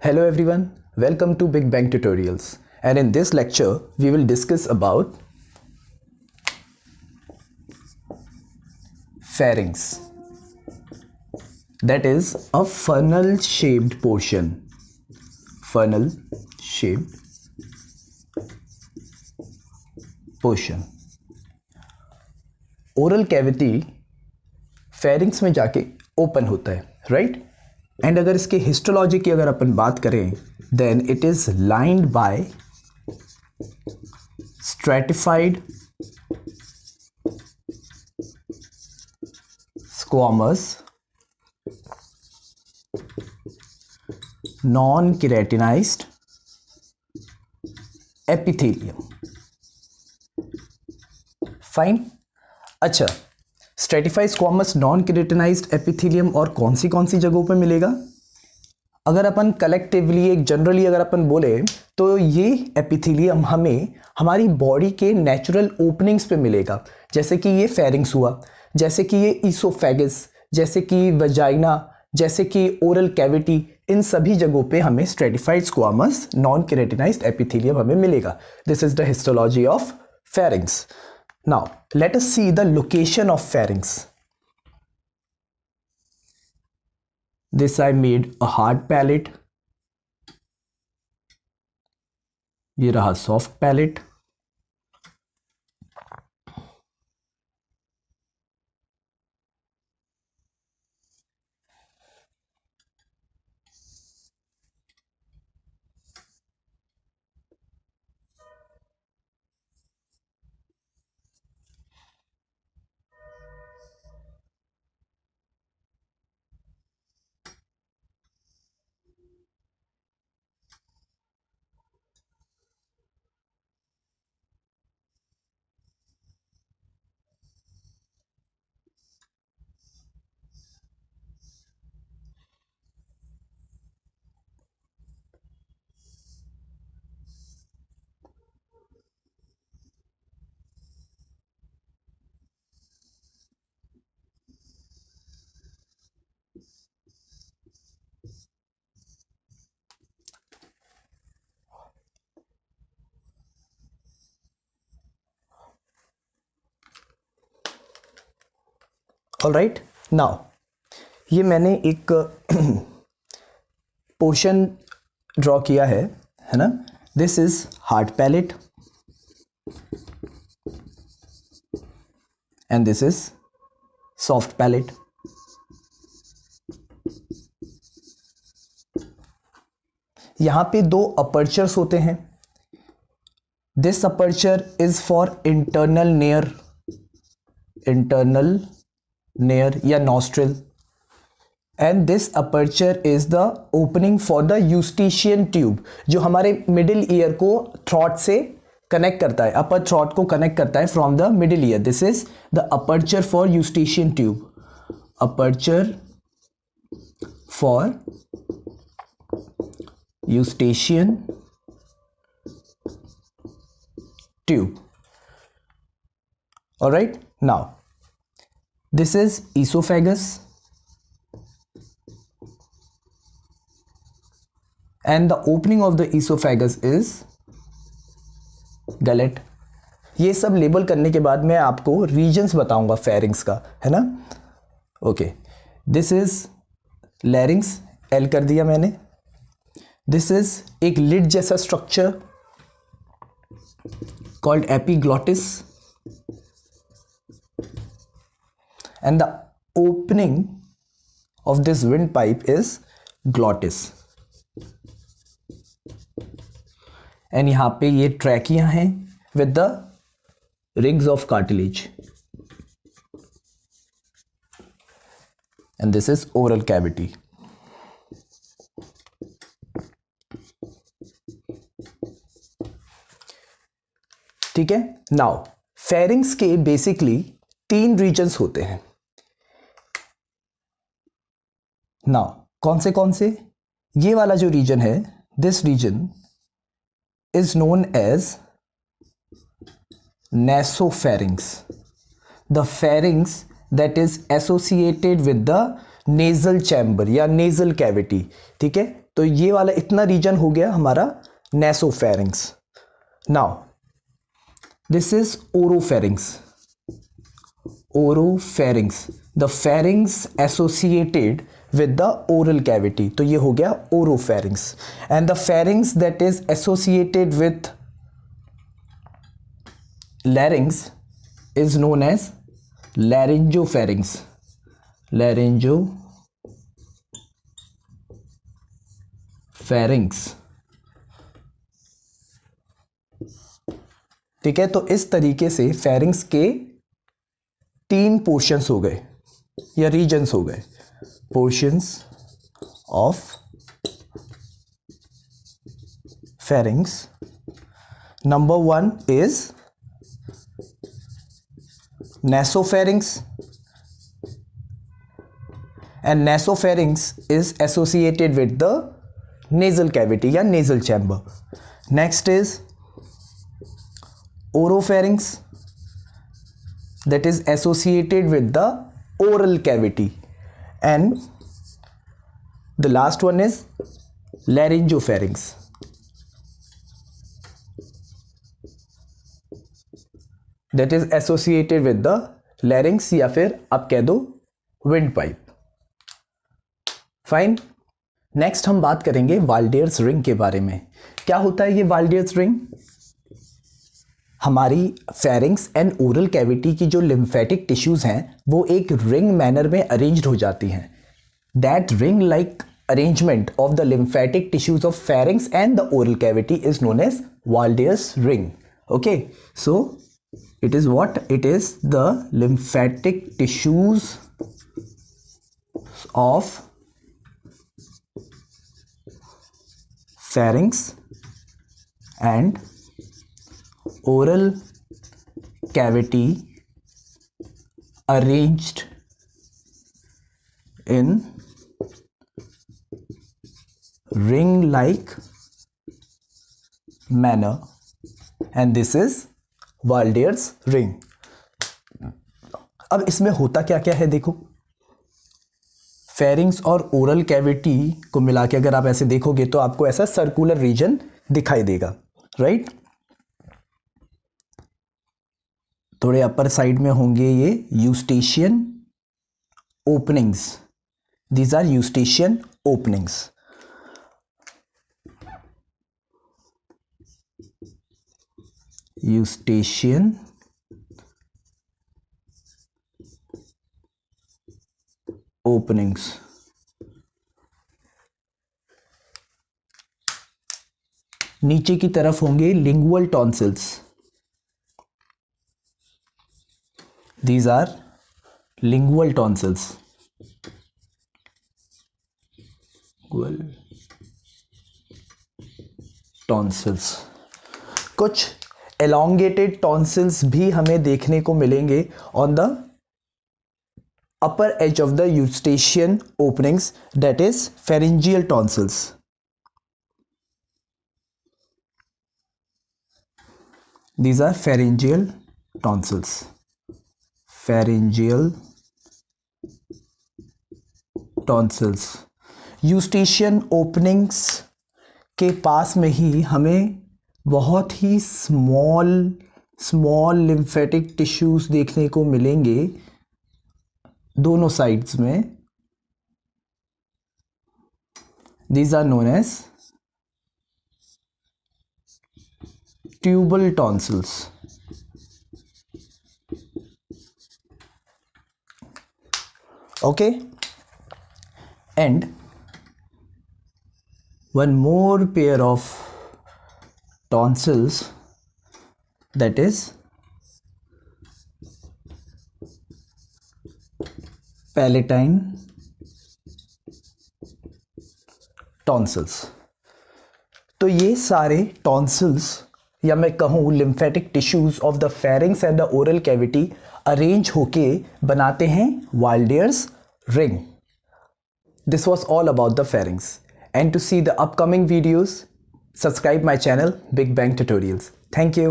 Hello everyone, welcome to Big Bang Tutorials, and in this lecture we will discuss about pharynx, that is a funnel shaped portion. Funnel shaped portion. Oral cavity pharynx में जाके open होता है, right? And अगर इसके histology की अगर अपन बात करें, then it is lined by stratified squamous non keratinised epithelium. Fine. अच्छा, stratified squamous non keratinised epithelium और कौन सी जगहों पे मिलेगा? अगर अपन कलेक्टिवली एक जनरली अगर अपन बोले तो ये एपिथेलियम हमें हमारी बॉडी के नेचुरल ओपनिंग्स पे मिलेगा, जैसे कि ये फेरिंग्स हुआ, जैसे कि ये ईसोफेगस, जैसे कि वजाइना, जैसे कि ओरल कैविटी. इन सभी जगहों पे हमें stratified squamous non keratinised epithelium हमें मिलेगा. This is the histology of pharynx. Now, let us see the location of pharynx. This I made a hard palate. ये रहा soft palate. All right. Now ये मैंने एक पोर्शन ड्रॉ किया है ना? This is hard palate and this is soft palate. यहां पे दो अपर्चर्स होते हैं. This aperture is for internal nares या nostril, and this aperture is the opening for the Eustachian tube, जो हमारे मिडिल ईयर को थ्रॉट से कनेक्ट करता है, अपर थ्रॉट को कनेक्ट करता है from the middle ear. This is the aperture for Eustachian tube. Aperture for Eustachian tube. All right, now this is esophagus and the opening of the esophagus is gullet. ये सब label करने के बाद मैं आपको regions बताऊंगा pharynx का, है ना? ओके, दिस इज लैरिंग्स, एल कर दिया मैंने. दिस इज एक लिड जैसा structure called epiglottis, and the opening of this windpipe is glottis. and यहाँ पे ये ट्रैकिया हैं with the rings of cartilage, and this is oral cavity. ठीक है. नाउ फेरिंग्स के बेसिकली 3 रीजन्स होते हैं. नाउ कौन से? ये वाला जो रीजन है, this region is known as nasopharynx, the pharynx that is associated with the nasal chamber या nasal cavity. ठीक है, तो ये वाला इतना रीजन हो गया हमारा नेसोफेरिंग्स. Now this is oropharynx. Oropharynx, the pharynx associated with the oral cavity. तो ये हो गया oropharynx. And the pharynx that is associated with larynx is known as laryngopharynx. Laryngopharynx. ठीक है, तो इस तरीके से फेरिंग्स के 3 पोर्शंस हो गए या रीजन्स हो गए. Portions of pharynx. Number 1 is nasopharynx, and nasopharynx is associated with the nasal cavity या nasal chamber. Next is oropharynx, that is associated with the oral cavity, and the last one is laryngopharynx. That is associated with the larynx या फिर आप कह दो wind pipe. Fine. Next हम बात करेंगे वाल्डियर्स ring के बारे में. क्या होता है ये वाल्डियर्स रिंग? हमारी फेरिंग्स एंड ओरल कैविटी की जो लिम्फेटिक टिश्यूज हैं वो एक रिंग मैनर में अरेंज्ड हो जाती हैं. That ring like arrangement of the lymphatic tissues of pharynx and the oral cavity is known as Waldeyer's ring. Okay, so it is what? It is the lymphatic tissues of pharynx and oral cavity arranged in ring like manner, and this is Waldeyer's ring. अब इसमें होता क्या क्या है देखो. Pharynx और oral cavity को मिला के अगर आप ऐसे देखोगे तो आपको ऐसा सर्कुलर रीजन दिखाई देगा, राइट. थोड़े अपर साइड में होंगे ये Eustachian openings. These are Eustachian openings. eustachian openings. नीचे की तरफ होंगे lingual tonsils. These are lingual tonsils. Tonsils. कुछ elongated tonsils भी हमें देखने को मिलेंगे on the upper edge of the eustachian openings, that is pharyngeal tonsils. These are pharyngeal tonsils. Pharyngeal tonsils. eustachian openings के पास में ही हमें बहुत ही स्मॉल लिम्फेटिक टिश्यूज देखने को मिलेंगे दोनों साइड्स में. These are known as tubal tonsils. Okay, and one more pair of tonsils, that is palatine tonsils. तो ये सारे tonsils या मैं कहूँ lymphatic tissues of the pharynx and the oral cavity arrange होके बनाते हैं Waldeyer's ring. This was all about the pharynx. And to see the upcoming videos, subscribe my channel Big Bang Tutorials. Thank you.